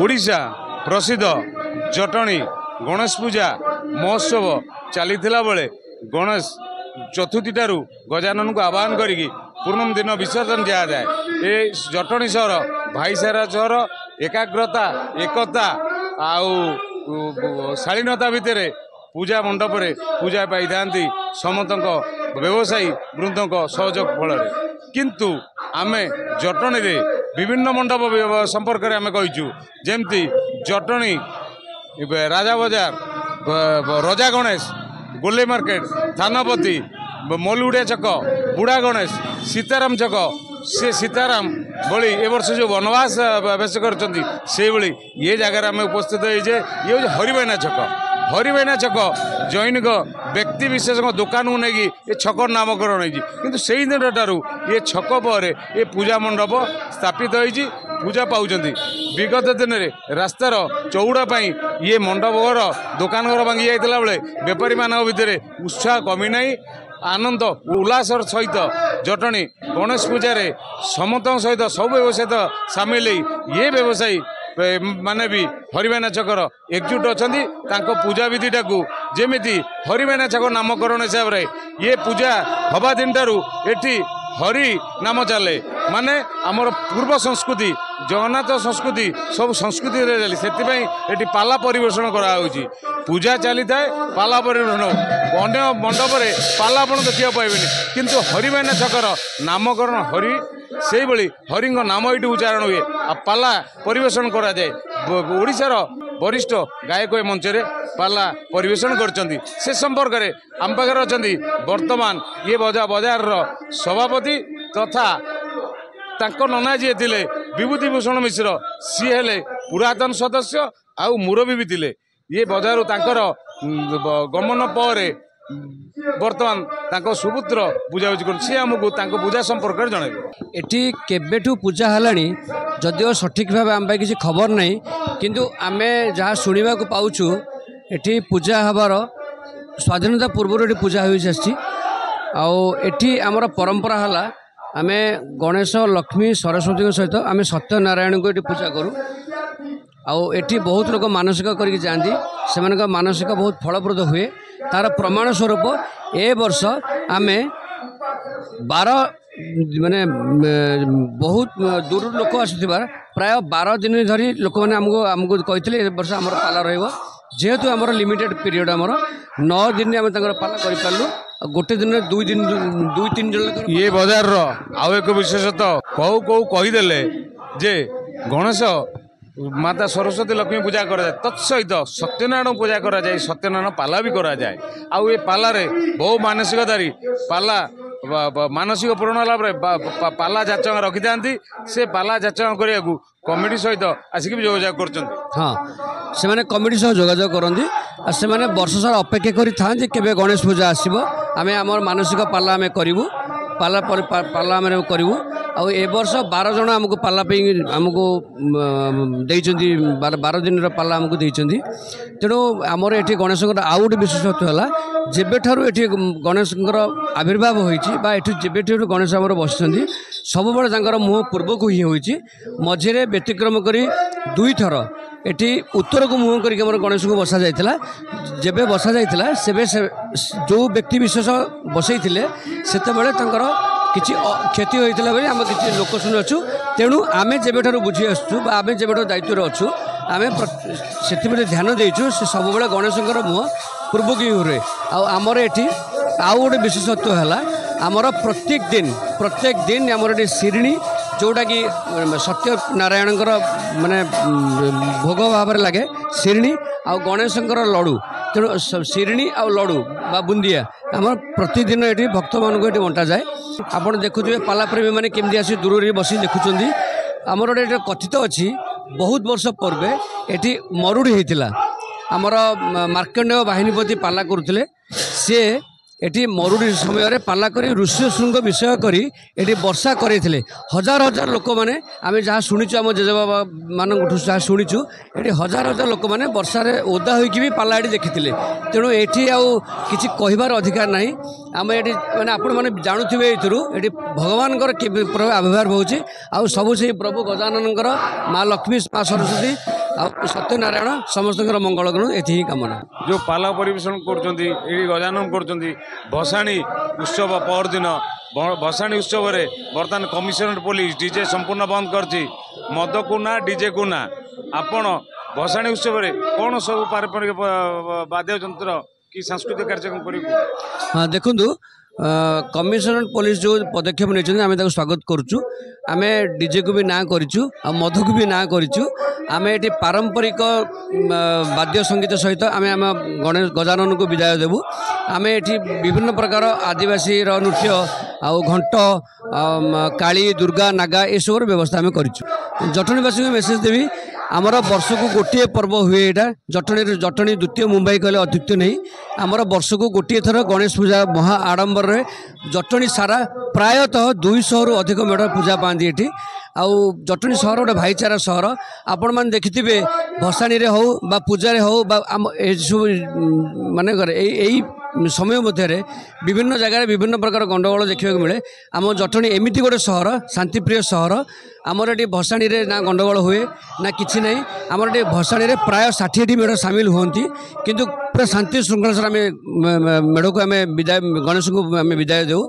ओडिशा प्रसिद्ध जटणी गणेश पूजा महोत्सव चली बेले गणेश चतुर्थी ठारू गजानन को आह्वान करी पूर्णम दिन विसर्जन दिया जाए। ये जटणी सहर भाईचारा सहर एकाग्रता एकता आउ शालीनता भितर पूजा मंडप पूजा पाई था समस्त व्यवसायी वृंद सहयोग फल किंतु आमे जटणी रे विभिन्न मंडप संपर्क में आम कहीचु जमती जटणी राजा बजार रजा गणेश गोले मार्केट थानापति मलुड़िया छक बुढ़ा गणेश सीताराम छक से सीताराम भली ए वर्ष जो वनवास बेस कर ये जगार आम उपस्थित होइजे। ये हरिबैना छक हरिबैना छक जैनिक व्यक्ति विशेष दुकान को लेकिन ये छक नामकरण होती से दिन ठारू ये छक पर ये पूजा मंडप स्थापित होती पूजा पाँच विगत दिन में रास्तार चौड़ापी ये मंडप घर दुकान घर भांगी जाता बेले बेपारी मान भितर उत्साह कमी ना आनंद उल्लासर सहित जटणी गणेश पूजा समस्त सहित सब व्यवसायी सामिल ये व्यवसायी माने भी हरिबैना छकर एकजुट अच्छा पूजा विधि टाकू जेमिति हरिबैना छक नामकरण हिसाब से ये पूजा हवा दिन ठारू एठी हरि नाम चले माने आमर पूर्व संस्कृति जगन्नाथ संस्कृति सब संस्कृति चली से पाला परिवेषण कराऊँगी पूजा चली थाए पाला परिवेषण अन्य मंडप पाला आप देखा पाइबे किंतु हरिबैना छकर नामकरण हरि से हरि नाम ये उच्चारण हुए आ पाला परिवेषण करा जाए। ओडिशार वरिष्ठ गायक मंच रे पाला परिवेषण कर संपर्क में आम पाखे अच्छा वर्तमान ये बजार सभापति तथा तांको नना जी थे विभूति भूषण मिश्र सी हेले पुरातन सदस्य आउ मुरबी भी थे ये बजार तांकर गमन पर वर्तमान तांको सुपुत्र बुझाबुझी कर सी आमको पूजा संपर्क में जनइबे। एटी केबेठू पूजा हलानी जदिओ सठिक भाव आम किसी खबर नहीं किंतु आमे जहाँ शुणा पाऊँ एटी पूजा हबार स्वाधीनता पूर्व एटी पूजा हो आठी आमर परंपरा हला आमे गणेश लक्ष्मी सरस्वती सहित आमे सत्यनारायण को ये पूजा करूँ आठी बहुत लोग मानसिक करके जाती से मानसिक बहुत फलप्रद हुए तार प्रमाण स्वरूप ए वर्ष आमे 12 माने बहुत दूर लोक आसुथिबार प्राय 12 दिन धरी लोक मैंने आमको कहते ए वर्ष आमर पाला रहिबो जेहेतु आमर लिमिटेड पीरियड आमर 9 दिन आम पाला कर गोटे दिन 2-3 जन ये बजार आउ एक विशेषतः कौ कहीदेले जे गणेश माता सरस्वती लक्ष्मी पूजा करा जाए तत्सहित सत्यनारायण पूजा करा जाए सत्यनारायण पाला भी करा जाए आउ ये पाला रे बहु मानसिकतारी पाला मानसिक पूरण होला पाला जाचक रखी था से पाला जाचक करने को कमिटी सहित आसिक भी जोगाजोग कर हाँ से माने कमिटी सह जोगाजोग करती से माने वर्ष सारा अपेक्षा करी था केबे गणेश पूजा आसीबो आमे आमर मानसिक पाला आमे करिवु पाला पाला आमे करिवु आ ए वर्ष 12 जन आमको पाला आमको देइचंदी 12 दिन पाला आमको देइचंदी तेणु आमर एठी गणेश आउ गोटे विशेषत्व है जेबेठारू एठी गणेश आविर्भाव होइछि बा एठी जेबेठारू गणेश आमर बसिचंदी सब बड़े तांकर मुह पूर्व को ही होइछि मझिरे व्यतिक्रम करी 2 थर एठी उत्तर को मुह करी आमर गणेश को बसा जाइतिला जेबे बसा जाइतिला सेबे जो व्यक्ति विशेष बसैथिले सेते बेले तांकर किसी क्षति होता है आम किसी लोक शुणुचु तेणु आम जेबेठार बुझी आसुँ आम जेबेठार दायित्व अच्छु आम से ध्यान देचु से सब बड़े गणेश मुह पूर्व की हुए आमर एटी आउ गोटे विशेषत्व है आमर प्रत्येक दिन आमर ये शिरणी जोटा कि सत्यनारायण माने भोग भाव लगे शिरणी आ गणेश लड़ू तेणु शिरणी आ लड़ू बा बुंदिया आम प्रतिदिन ये भक्त मानक ये बंटा जाए आपड़ देखुए पालाप्रेमी मैंने केमती आसी दूर बस देखुं आमर गोटे कथित अच्छी बहुत वर्ष पूर्व ये मरुड़ी होता आमर मार्कंडेय बाहिनीपति पाला करुले सी एटी मरुड़ी समय पाला करी ऋषि शृंग विषय करी एटी वर्षा करते हजार हजार लोक मैंने आम जहाँ शुणुचु आम जेजेबाबा मान जहाँ शुणुचु ये हजार हजार लोक मैंने वर्षा ओदा होगी भी पाला ये देखी तेणु ये किसी कहबार अधिकार ना आम ये मैंने आपण मैंने जानूे ये भगवान आविर्भाव हो सबू से प्रभु गजानन माँ लक्ष्मी माँ सरस्वती सत्यनारायण समस्त मंगल करूँ ये कामना। जो पाला परिवेशन करुँच गजानन करुँच भसाणी उत्सव परदिन भसाणी उत्सव रे बर्तमान कमिशनरेट पुलिस डीजे संपूर्ण बंद करछि मद को ना डीजे को ना आपण भसाणी उत्सव रे कौन सब पारंपरिक वाद्य यंत्र कि सांस्कृतिक कार्यक्रम करू। हाँ देखु कमिशनरेट पुलिस जो पदक्षेप नहीं आम स्वागत करुचु आम डीजे को भी ना करूँ आ मध को भी ना करूँ आम ये पारंपरिक वाद्य संगीत सहित आम आम गणेश गजानन को विदाय देवु आम ये विभिन्न प्रकार आदिवासी नृत्य आउ घंट काली दुर्गा नागा ये सब व्यवस्था आम करूँ। जटणीवासी को मेसेज देवी आमर वर्ष को गोटे पर्व हुए यहाँ जटणी द्वितीय मुंबई कहले अत्युक्ति नहीं आमर वर्ष को गोटे थर गणेश पूजा महा आडंबर रे जटणी सारा प्रायतः 200 रु अधिक मेढ़ पूजा पाती ये आउ जटणी सहर गोटे भाईचारा सहर आपण मैंने देखिथे भसाणी हो बा पूजा हो सब माने यही समय मध्य विभिन्न जगह विभिन्न प्रकार गंडगोल देखा मिले आम जटणी एमती गोटे सहर शांतिप्रिय सहर आमर ये भसाणी ना गंडगोल हुए ना किसी ना आमर ये भसाणी प्राय 60 मेढ़ सामिल होती किंतु पूरा शांति श्रृंखला सर आम मेढ़ को आम विदाय गणेश को आम विदाय देव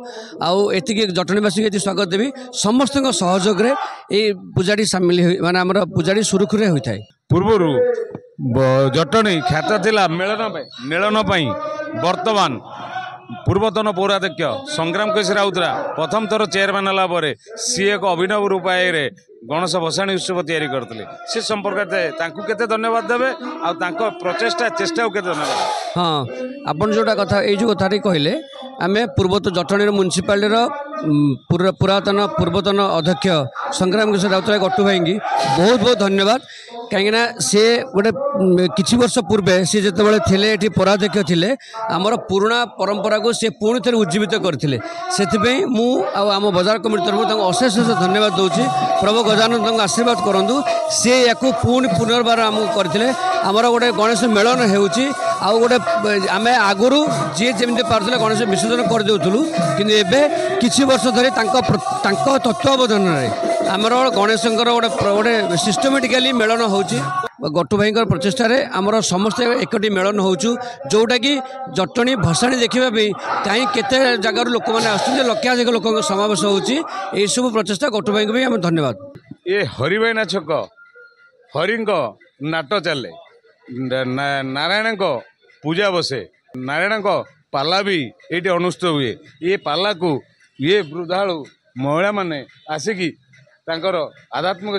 आती जटणीवासी को स्वागत देवी समस्त सहयोग पूजाटी सामिल माने आमर पूजाटी सुरुखुरे होता है। पूर्वर जटणी ख्यात थिला मेलन वर्तमान पूर्वतन पौराध्यक्ष संग्राम केशरी राउतरा प्रथम थर चेयरमैन है सी एक अभिनव उपाय गणेश भसाणी उत्सव तैयारी करते से संपर्क केते धन्यवाद देवे आ प्रचेष्टा चेष्टा के धन्यवाद। हाँ आपन जोटा कथा ये जो कथाटी कहले आम पूर्वतन जटणी म्युनिसिपालिटी पुरातन पूर्वतन अध्यक्ष संग्राम केशरी राउतराय गट्टू भाई की बहुत बहुत धन्यवाद कहीं सी गोटे किछि वर्ष पूर्वे सी जिते थे ये पौराध्यक्ष थे आमर पुराणा परंपरा को सी पुणी थे उज्जीवित करते से आम बजार कमिटी तरफ अशेष अशेष धन्यवाद दूसरी प्रभु गजानन आशीर्वाद करूँ सी या पुणी पुनर्बार आमको करते आमर गोटे गणेश मेलन होती गोटे आम आगुरी जी जमी पार्थे गणेश विसर्जन करदेलु कि किछि वर्ष धरी तत्वावधान आमर गणेश गोटे सिस्टमेटिकाली मेलन हो गट्टू भाई प्रचेषा आमर समस्ते एकटी मेलन होचु जोटा कि जटणी भसाणी देखा कहीं केते जगार लोक मैंने आसुचे लक्षाधिक लोक समावेश होती सब प्रचेषा गट्टू भाई को भी आम धन्यवाद। ये हरिभाईना छक हरि नाट चले नारायण पूजा बसे नारायण पाला भी ये अनुष्ठित हुए ये पाला को ये वृद्धालु महिला माने आसिकी तांकर आध्यात्मिक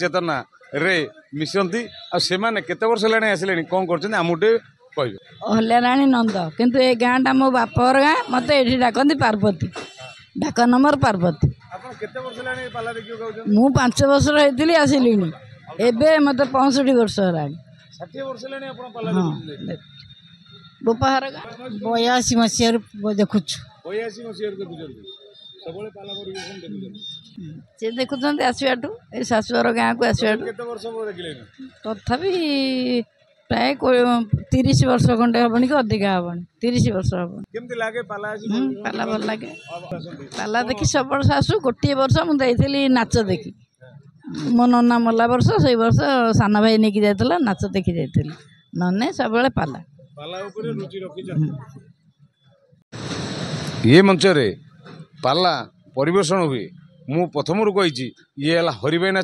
चेतना रे मिशंती से केते वर्ष लाने आसिले कौन करछन आमुटे कहबे हल्याराणी नंद किंतु ए गाँटा मो बापर गाँ मत ये डाकती पार्वती डाक नंबर पार्वती मु 5 वर्ष रही आसिली एबे मत 65 वर्ष है 60 वर्ष लाने बोपाहार 82 मसीह देखु 82 मसीह से देखुं आसवाटू ये शाशुर गाँव को आसवाटू तथापि प्राय 30 वर्ष खंडे हेनी कि अधिक हेनी 30 वर्ष हे पाला भल लगे पाला देखी सब वर्ष आसू गोटे वर्ष मुझे नाच देखी मो नना मरला वर्ष से वर्ष सान भाई नहीं जाता नाच देखी जाती नने सब पाला ये मंच पाला परिवेशन हुए मु प्रथम कही ये है हरिभाईना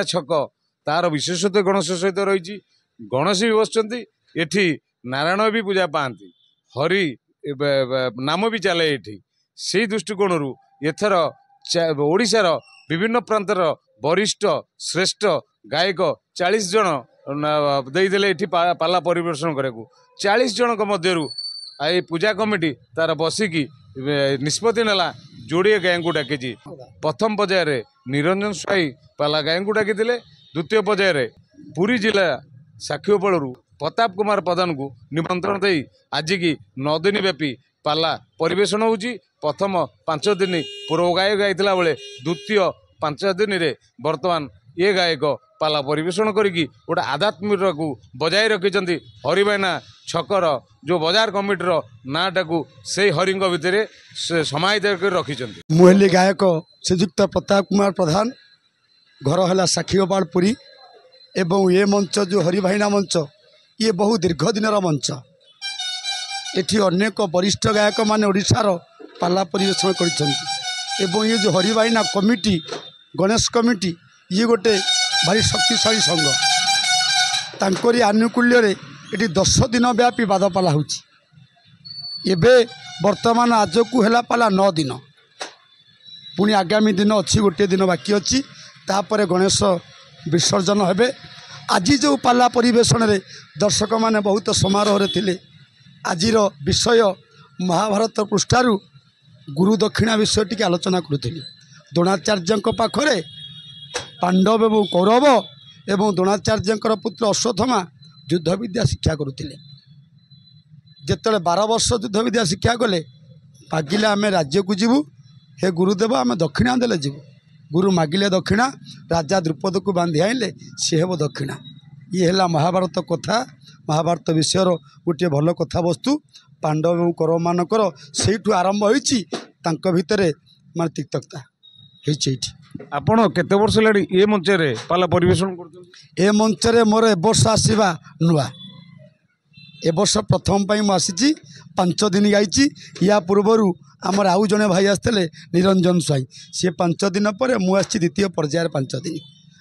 छक तार विशेषत्व गणेश सहित रही गणेश भी बसुँच एठी नारायण भी पूजा पाती हरि नाम भी चले ये से दृष्टिकोण एथर ओडिशार विभिन्न प्रांतर वरिष्ठ श्रेष्ठ गायक 40 जन देदेले ये पाला परिवेशन करने 40 जन मध्य ये पूजा कमिटी तार बसिकी निष्पत्ति नेला जोड़े गाय को डाकी प्रथम पर्यायर निरंजन स्वाई पाला गाय को डाकी द्वितीय पर्यायर पुरी जिला साक्षीगोपाल प्रताप कुमार प्रधान को निमंत्रण दे आज की 9 दिन व्यापी पाला परिवेशन होची प्रथम 5 दिन पूर्व गायक गाइला बेले द्वितीय 5 दिन रे वर्तमान ये गायक पाला परिवेशन करी गोटे आध्यात्मिक को बजाय रखिंट हरिभाईना छकर जो बाजार कमिटर नाटा को से हरि भितर समाहित कर रखिंट मुहली गायक श्रीजुक्त प्रताप कुमार प्रधान घर है साक्षीगोपाल पुरी एवं ये मंच जो हरिभाइना मंच ये बहु दीर्घ दिनर मंच एठी अनेक वरिष्ठ गायक माने ओडिशार पाला परिवेषण कर ये जो हरिभाइना कमिटी गणेश कमिटी ये गोटे भारी शक्तिशाली संघ तांकरी आनुकूल्य ये 10 दिन व्यापी बादपाला होबे वर्तमान आज को है पाला 9 दिन पुणी आगामी दिन अच्छी गोटे दिन बाकी अच्छी तापर गणेश विसर्जन हेबे आज जो पाला परिवेषण रे दर्शक माने बहुत समारोह थिले आजिर विषय महाभारत पृष्ठारु गुरु दक्षिणा विषय टी आलोचना करुथिले द्रोणाचार्य पाखरे पांडव एवं कौरव एवं द्रोणाचार्य पुत्र अश्वत्थामा युद्ध विद्या शिक्षा करुथिले जेतले 12 वर्ष युद्ध विद्या शिक्षा कले मागिले आम राज्य को जीवु हे गुरुदेव आम दक्षिणा देले जीवु गुरु मागिले दक्षिणा राजा द्रुपद को बांधि आइले सी हेब दक्षिणा ये है महाभारत कथा महाभारत विषय गोटे भल कथा वस्तु पांडव एवं कौरव मानकर से आरंभ होती भितर मान तिक्तता होती आपण केते वर्ष लाड़ी ये मंच रे पाला परिवेषण कर ए मंच रे मोर ए वर्ष आसीबा नुआ ए वर्ष प्रथम पाई मु आसी 5 दिन गाई या पूर्वर आमर आउ जड़े भाई आसते निरंजन स्वाई सी 5 दिन पर मुझे द्वितीय पर्यायर 5 दिन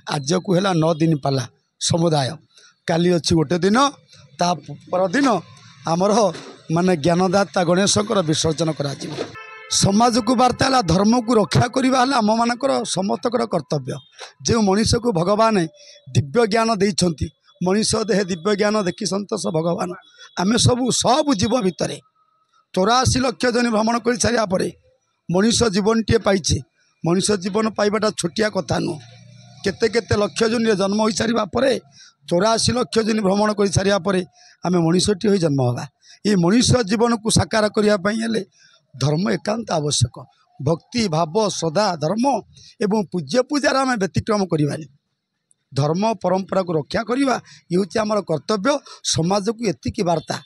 आज को है 9 दिन पाला समुदाय काली अच्छी गोटे दिन ता पर दिन आमर माने ज्ञानदाता गणेशकर विसर्जन करा समाज को वार्ता है धर्म को रक्षा करवा आम मानकर समस्तकर कर्तव्य जो मनीष को भगवान दिव्य ज्ञान देइछंती मनीष देहे दिव्य ज्ञान देखी संतोष भगवान आम सब जीव भितर 84 लाख जन भ्रमण कर सारा पर मनीष जीवन टे पाइछे मनीष जीवन पाइबाटा छोटिया कथा नुह केते केते लक्ष जन जन्म हो सारा पर 84 लाख जन भ्रमण कर सारा पर आम मनीषटी हो जन्म होगा ये मनीष जीवन को साकार करने धर्म एकांत आवश्यक भक्ति भाव श्रद्धा धर्म एवं पूज्य पूजार आम व्यतिक्रम करवानी धर्म परंपरा को रक्षा करवा ये हूँ आमर कर्तव्य समाज को एतिकी वार्ता।